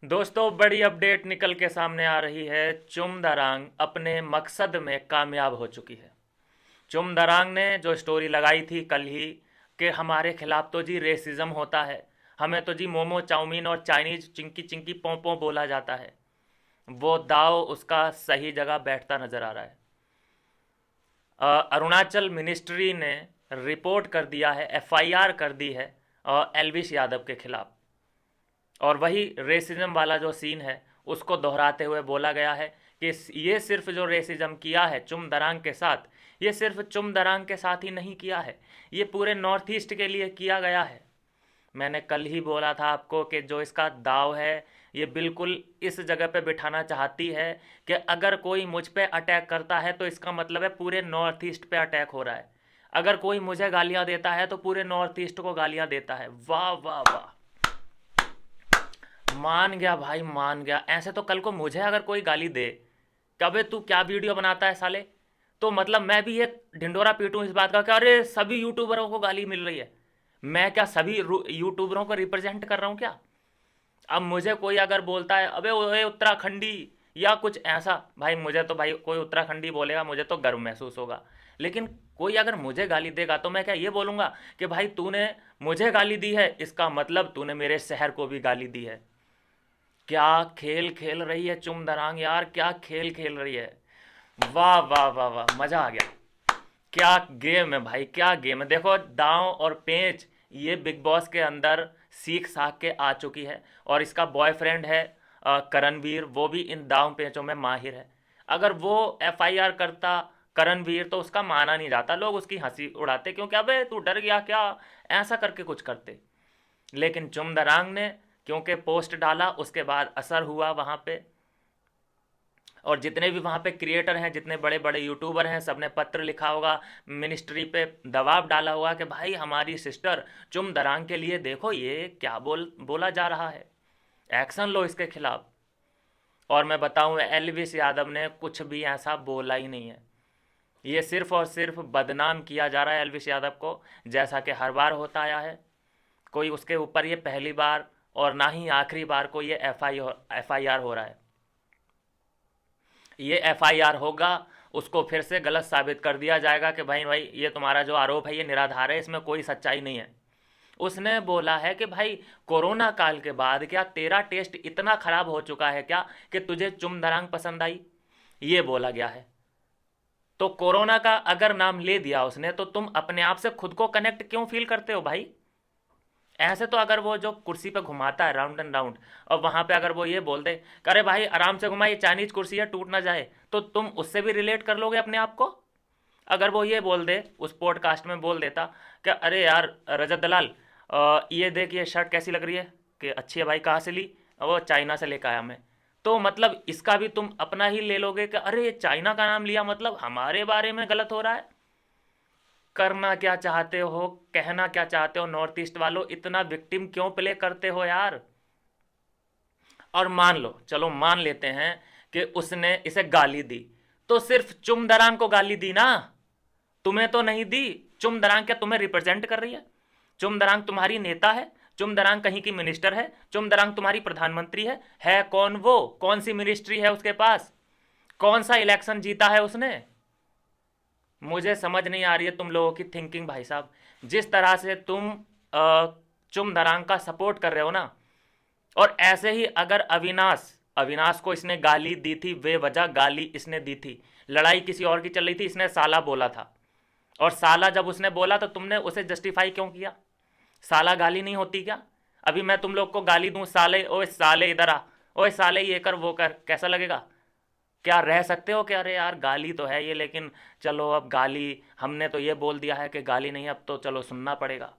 दोस्तों, बड़ी अपडेट निकल के सामने आ रही है। चुमदरांग अपने मकसद में कामयाब हो चुकी है। चुमदरांग ने जो स्टोरी लगाई थी कल ही कि हमारे खिलाफ तो जी रेसिज्म होता है, हमें तो जी मोमो चाउमीन और चाइनीज चिंकी चिंकी पों पों बोला जाता है, वो दाव उसका सही जगह बैठता नजर आ रहा है। अरुणाचल मिनिस्ट्री ने रिपोर्ट कर दिया है, एफआईआर कर दी है एलविश यादव के खिलाफ। और वही रेसिज्म वाला जो सीन है उसको दोहराते हुए बोला गया है कि ये सिर्फ जो रेसिज्म किया है चुमदरांग के साथ, ये सिर्फ चुमदरांग के साथ ही नहीं किया है, ये पूरे नॉर्थ ईस्ट के लिए किया गया है। मैंने कल ही बोला था आपको कि जो इसका दाव है ये बिल्कुल इस जगह पे बिठाना चाहती है कि अगर कोई मुझ पे अटैक करता है तो इसका मतलब है पूरे नॉर्थ ईस्ट पे अटैक हो रहा है। अगर कोई मुझे गालियां देता है तो पूरे नॉर्थ ईस्ट को गालियां देता है। वाह वाह वाह, मान गया भाई, मान गया। ऐसे तो कल को मुझे अगर कोई गाली दे, कबे तू क्या वीडियो बनाता है साले, तो मतलब मैं भी ये ढिंडोरा पीटूं इस बात का कि अरे सभी यूट्यूबरों को गाली मिल रही है। मैं क्या सभी यूट्यूबरों को रिप्रेजेंट कर रहा हूँ क्या? अब मुझे कोई अगर बोलता है अबे ओए उत्तराखंडी या कुछ ऐसा, भाई मुझे तो, भाई कोई उत्तराखंडी बोलेगा मुझे तो गर्व महसूस होगा। लेकिन कोई अगर मुझे गाली देगा तो मैं क्या ये बोलूँगा कि भाई तूने मुझे गाली दी है, इसका मतलब तूने मेरे शहर को भी गाली दी है। क्या खेल खेल रही है चुमदरांग यार, क्या खेल खेल रही है। वाह वाह वाह वाह, मजा आ गया। क्या गेम है भाई, क्या गेम है। देखो दांव और पेंच ये बिग बॉस के अंदर सीख साख के आ चुकी है। और इसका बॉयफ्रेंड है करणवीर, वो भी इन दांव पेंचों में माहिर है। अगर वो एफआईआर करता करणवीर तो उसका माना नहीं जाता, लोग उसकी हंसी उड़ाते क्योंकि अबे तू डर गया क्या, ऐसा करके कुछ करते। लेकिन चुमदरांग ने क्योंकि पोस्ट डाला उसके बाद असर हुआ वहाँ पे। और जितने भी वहाँ पे क्रिएटर हैं, जितने बड़े बड़े यूट्यूबर हैं, सबने पत्र लिखा होगा, मिनिस्ट्री पे दबाव डाला होगा कि भाई हमारी सिस्टर चुमदरांग के लिए देखो ये क्या बोला जा रहा है, एक्शन लो इसके खिलाफ। और मैं बताऊं एलविस यादव ने कुछ भी ऐसा बोला ही नहीं है। ये सिर्फ और सिर्फ बदनाम किया जा रहा है एलविस यादव को, जैसा कि हर बार होता आया है। कोई उसके ऊपर ये पहली बार और ना ही आखिरी बार को ये एफआईआर हो रहा है। ये एफआईआर होगा, उसको फिर से गलत साबित कर दिया जाएगा कि भाई भाई ये तुम्हारा जो आरोप है ये निराधार है, इसमें कोई सच्चाई नहीं है। उसने बोला है कि भाई कोरोना काल के बाद क्या तेरा टेस्ट इतना खराब हो चुका है क्या कि तुझे चुमदरांग पसंद आई, ये बोला गया है। तो कोरोना का अगर नाम ले दिया उसने तो तुम अपने आप से खुद को कनेक्ट क्यों फील करते हो भाई? ऐसे तो अगर वो जो कुर्सी पे घुमाता है राउंड एंड राउंड, और वहां पे अगर वो ये बोल दे अरे भाई आराम से घुमा, ये चाइनीज कुर्सी है टूट ना जाए, तो तुम उससे भी रिलेट कर लोगे अपने आप को। अगर वो ये बोल दे, उस पॉडकास्ट में बोल देता कि अरे यार रजत दलाल, ये देख ये शर्ट कैसी लग रही है, कि अच्छी है भाई, कहाँ से ली, वो चाइना से लेकर आया मैं, तो मतलब इसका भी तुम अपना ही ले लोगे कि अरे ये चाइना का नाम लिया मतलब हमारे बारे में गलत हो रहा है। करना क्या चाहते हो, कहना क्या चाहते हो नॉर्थ ईस्ट वालों, इतना विक्टिम क्यों प्ले करते हो यार? और मान लो, चलो मान लेते हैं कि उसने इसे गाली दी, तो सिर्फ चुमदरांग को गाली दी ना, तुम्हें तो नहीं दी। चुमदरांग क्या तुम्हें रिप्रेजेंट कर रही है? चुमदरांग तुम्हारी नेता है? चुमदरांग कहीं की मिनिस्टर है? चुमदरांग तुम्हारी प्रधानमंत्री है कौन वो, कौन सी मिनिस्ट्री है उसके पास, कौन सा इलेक्शन जीता है उसने? मुझे समझ नहीं आ रही है तुम लोगों की थिंकिंग भाई साहब। जिस तरह से तुम चुमदरांग का सपोर्ट कर रहे हो ना, और ऐसे ही अगर अविनाश अविनाश को इसने गाली दी थी, बेवजह गाली इसने दी थी, लड़ाई किसी और की चल रही थी, इसने साला बोला था, और साला जब उसने बोला तो तुमने उसे जस्टिफाई क्यों किया? साला गाली नहीं होती क्या? अभी मैं तुम लोग को गाली दूं, साले ओए साले इधर आ, ओए साले ये कर वो कर, कैसा लगेगा? क्या रह सकते हो कि अरे यार गाली तो है ये, लेकिन चलो अब गाली हमने तो ये बोल दिया है कि गाली नहीं, अब तो चलो सुनना पड़ेगा।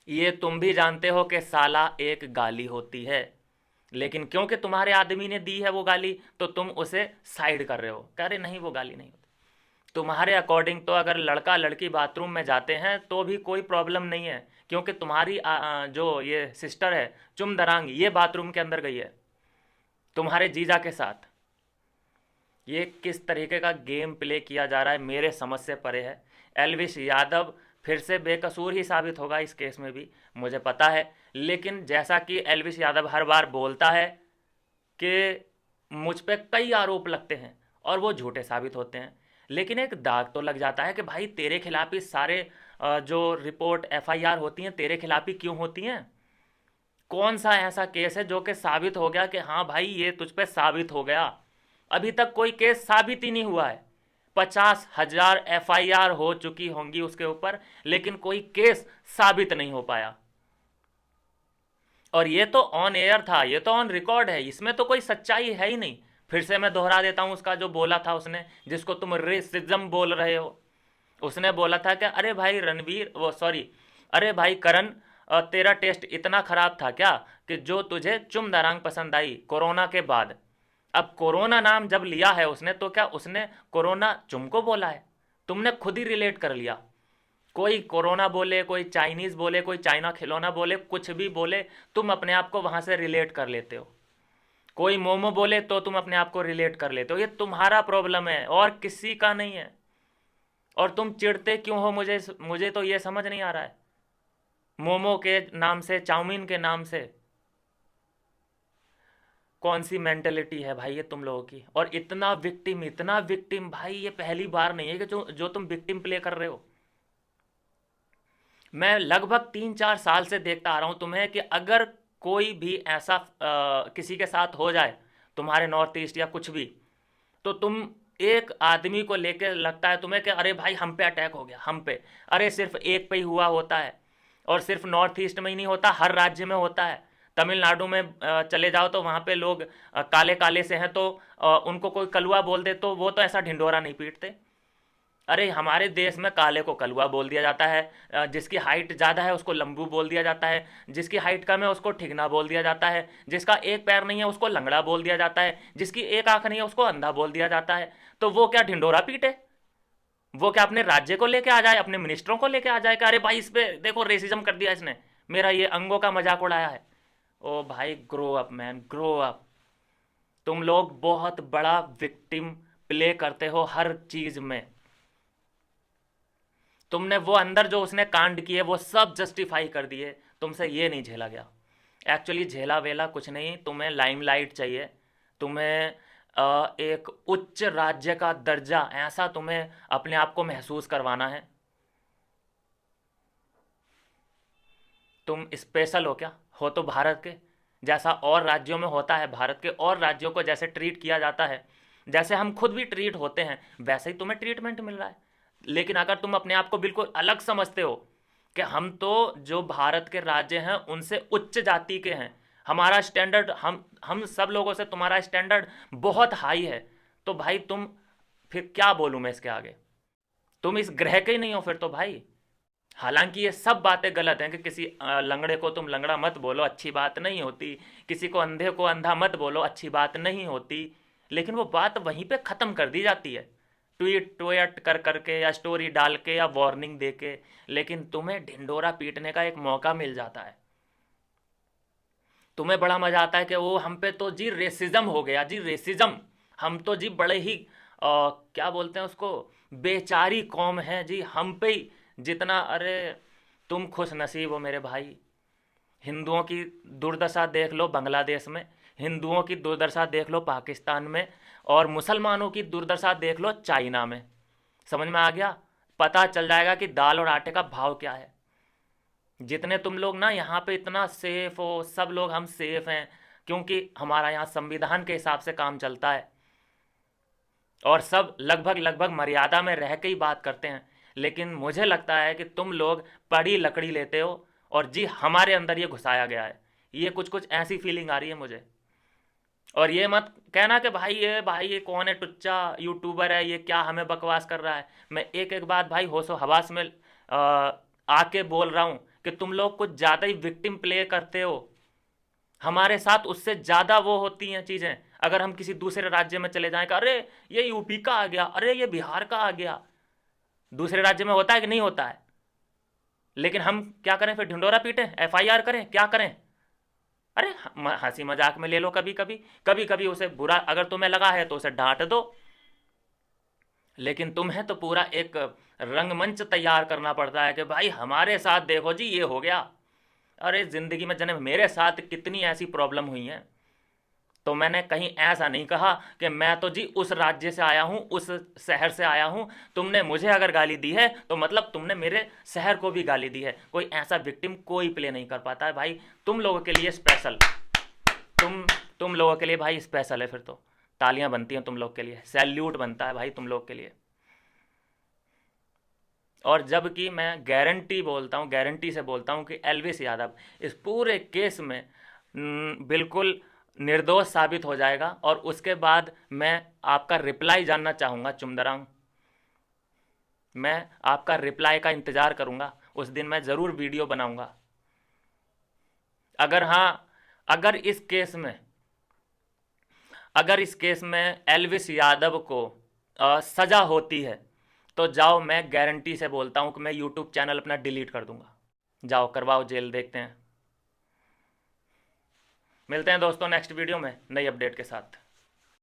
ये तुम भी जानते हो कि साला एक गाली होती है, लेकिन क्योंकि तुम्हारे आदमी ने दी है वो गाली तो तुम उसे साइड कर रहे हो, कह रहे नहीं वो गाली नहीं होती। तुम्हारे अकॉर्डिंग तो अगर लड़का लड़की बाथरूम में जाते हैं तो भी कोई प्रॉब्लम नहीं है, क्योंकि तुम्हारी जो ये सिस्टर है चुमदरांग, ये बाथरूम के अंदर गई है तुम्हारे जीजा के साथ। ये किस तरीके का गेम प्ले किया जा रहा है मेरे समझ से परे है। एलविश यादव फिर से बेकसूर ही साबित होगा इस केस में भी, मुझे पता है। लेकिन जैसा कि एलविस यादव हर बार बोलता है कि मुझ पे कई आरोप लगते हैं और वो झूठे साबित होते हैं, लेकिन एक दाग तो लग जाता है कि भाई तेरे खिलाफ ही सारे जो रिपोर्ट एफआईआर होती हैं तेरे खिलाफ ही क्यों होती हैं? कौन सा ऐसा केस है जो कि साबित हो गया कि हाँ भाई ये तुझ पे साबित हो गया? अभी तक कोई केस साबित ही नहीं हुआ है। 50,000 एफआईआर हो चुकी होंगी उसके ऊपर, लेकिन कोई केस साबित नहीं हो पाया। और ये तो ऑन एयर था, ये तो ऑन रिकॉर्ड है, इसमें तो कोई सच्चाई है ही नहीं। फिर से मैं दोहरा देता हूं उसका जो बोला था उसने, जिसको तुम रेसिज्म बोल रहे हो। उसने बोला था कि अरे भाई रणवीर, वो सॉरी, अरे भाई करण, तेरा टेस्ट इतना खराब था क्या कि जो तुझे चुमदारांग पसंद आई कोरोना के बाद? अब कोरोना नाम जब लिया है उसने, तो क्या उसने कोरोना चुम को बोला है? तुमने खुद ही रिलेट कर लिया। कोई कोरोना बोले, कोई चाइनीज बोले, कोई चाइना खिलौना बोले, कुछ भी बोले, तुम अपने आप को वहां से रिलेट कर लेते हो। कोई मोमो बोले तो तुम अपने आप को रिलेट कर लेते हो। ये तुम्हारा प्रॉब्लम है और किसी का नहीं है। और तुम चिढ़ते क्यों हो? मुझे मुझे तो ये समझ नहीं आ रहा है। मोमो के नाम से, चाउमीन के नाम से, कौन सी मेंटेलिटी है भाई ये तुम लोगों की? और इतना विक्टिम, इतना विक्टिम, भाई ये पहली बार नहीं है कि जो तुम विक्टिम प्ले कर रहे हो। मैं लगभग 3-4 साल से देखता आ रहा हूं तुम्हें कि अगर कोई भी ऐसा किसी के साथ हो जाए, तुम्हारे नॉर्थ ईस्ट या कुछ भी, तो तुम एक आदमी को लेकर लगता है तुम्हें कि अरे भाई हम पे अटैक हो गया, हम पे। अरे सिर्फ एक पे ही हुआ होता है, और सिर्फ नॉर्थ ईस्ट में ही नहीं होता, हर राज्य में होता है। तमिलनाडु में चले जाओ तो वहाँ पे लोग काले काले से हैं, तो उनको कोई कलुआ बोल दे तो वो तो ऐसा ढिंढोरा नहीं पीटते। अरे हमारे देश में काले को कलुआ बोल दिया जाता है, जिसकी हाइट ज़्यादा है उसको लंबू बोल दिया जाता है, जिसकी हाइट कम है उसको ठिगना बोल दिया जाता है, जिसका एक पैर नहीं है उसको लंगड़ा बोल दिया जाता है, जिसकी एक आंख नहीं है उसको अंधा बोल दिया जाता है। तो वो क्या ढिंडोरा पीटे? वो क्या अपने राज्य को लेके आ जाए, अपने मिनिस्टरों को लेके आ जाए कि अरे भाई इस पे देखो रेसिज्म कर दिया इसने, मेरा ये अंगों का मजाक उड़ाया है? ओ भाई grow up man, grow up. तुम लोग बहुत बड़ा विक्टिम प्ले करते हो हर चीज में। तुमने वो अंदर जो उसने कांड किए वो सब जस्टिफाई कर दिए, तुमसे ये नहीं झेला गया। एक्चुअली झेला वेला कुछ नहीं, तुम्हें लाइमलाइट चाहिए, तुम्हें एक उच्च राज्य का दर्जा, ऐसा तुम्हें अपने आप को महसूस करवाना है। तुम स्पेशल हो क्या? हो तो भारत के जैसा और राज्यों में होता है, भारत के और राज्यों को जैसे ट्रीट किया जाता है, जैसे हम खुद भी ट्रीट होते हैं, वैसे ही तुम्हें ट्रीटमेंट मिल रहा है। लेकिन अगर तुम अपने आप को बिल्कुल अलग समझते हो कि हम तो जो भारत के राज्य हैं उनसे उच्च जाति के हैं, हमारा स्टैंडर्ड, हम सब लोगों से तुम्हारा स्टैंडर्ड बहुत हाई है, तो भाई तुम, फिर क्या बोलूँ मैं इसके आगे? तुम इस ग्रह के ही नहीं हो फिर तो भाई। हालांकि ये सब बातें गलत हैं कि किसी लंगड़े को तुम लंगड़ा मत बोलो, अच्छी बात नहीं होती। किसी को अंधे को अंधा मत बोलो, अच्छी बात नहीं होती। लेकिन वो बात वहीं पे ख़त्म कर दी जाती है, ट्वीट ट्वेट कर करके या स्टोरी डाल के या वार्निंग दे के। लेकिन तुम्हें ढिंडोरा पीटने का एक मौका मिल जाता है, तुम्हें बड़ा मज़ा आता है कि वो हम पे तो जी रेसिज्म हो गया, जी रेसिज्म, हम तो जी बड़े ही क्या बोलते हैं उसको, बेचारी कौम है जी, हम पे ही जितना। अरे तुम खुश नसीब हो मेरे भाई। हिंदुओं की दुर्दशा देख लो बांग्लादेश में, हिंदुओं की दुर्दशा देख लो पाकिस्तान में, और मुसलमानों की दुर्दशा देख लो चाइना में। समझ में आ गया? पता चल जाएगा कि दाल और आटे का भाव क्या है। जितने तुम लोग ना यहाँ पे इतना सेफ हो, सब लोग हम सेफ हैं क्योंकि हमारा यहाँ संविधान के हिसाब से काम चलता है, और सब लगभग लगभग मर्यादा में रह के ही बात करते हैं। लेकिन मुझे लगता है कि तुम लोग पड़ी लकड़ी लेते हो, और जी हमारे अंदर ये घुसाया गया है। ये कुछ कुछ ऐसी फीलिंग आ रही है मुझे। और ये मत कहना कि भाई ये कौन है, टुच्चा यूट्यूबर है, ये क्या हमें बकवास कर रहा है। मैं एक एक बात भाई होशो हवास में आके बोल रहा हूँ कि तुम लोग कुछ ज़्यादा ही विक्टिम प्ले करते हो। हमारे साथ उससे ज़्यादा वो होती हैं चीज़ें। अगर हम किसी दूसरे राज्य में चले जाएं कि अरे ये यूपी का आ गया, अरे ये बिहार का आ गया, दूसरे राज्य में होता है कि नहीं होता है? लेकिन हम क्या करें फिर? ढिंडोरा पीटें, एफआईआर करें, क्या करें? अरे हंसी मजाक में ले लो कभी कभी, कभी कभी उसे बुरा अगर तुम्हें लगा है तो उसे डांट दो। लेकिन तुम्हें तो पूरा एक रंगमंच तैयार करना पड़ता है कि भाई हमारे साथ देखो जी ये हो गया। अरे ज़िंदगी में जने मेरे साथ कितनी ऐसी प्रॉब्लम हुई हैं। तो मैंने कहीं ऐसा नहीं कहा कि मैं तो जी उस राज्य से आया हूँ, उस शहर से आया हूँ, तुमने मुझे अगर गाली दी है तो मतलब तुमने मेरे शहर को भी गाली दी है। कोई ऐसा विक्टिम कोई प्ले नहीं कर पाता है भाई। तुम लोगों के लिए स्पेशल, तुम लोगों के लिए भाई स्पेशल है। फिर तो तालियां बनती हैं तुम लोग के लिए, सैल्यूट बनता है भाई तुम लोग के लिए। और जबकि मैं गारंटी बोलता हूँ, गारंटी से बोलता हूँ कि एलविस यादव इस पूरे केस में बिल्कुल निर्दोष साबित हो जाएगा। और उसके बाद मैं आपका रिप्लाई जानना चाहूँगा चुमदरांग, मैं आपका रिप्लाई का इंतज़ार करूँगा। उस दिन मैं ज़रूर वीडियो बनाऊँगा। अगर हाँ, अगर इस केस में अगर इस केस में एल्विस यादव को सज़ा होती है तो जाओ, मैं गारंटी से बोलता हूँ कि मैं यूट्यूब चैनल अपना डिलीट कर दूंगा। जाओ करवाओ जेल, देखते हैं। मिलते हैं दोस्तों नेक्स्ट वीडियो में नई अपडेट के साथ।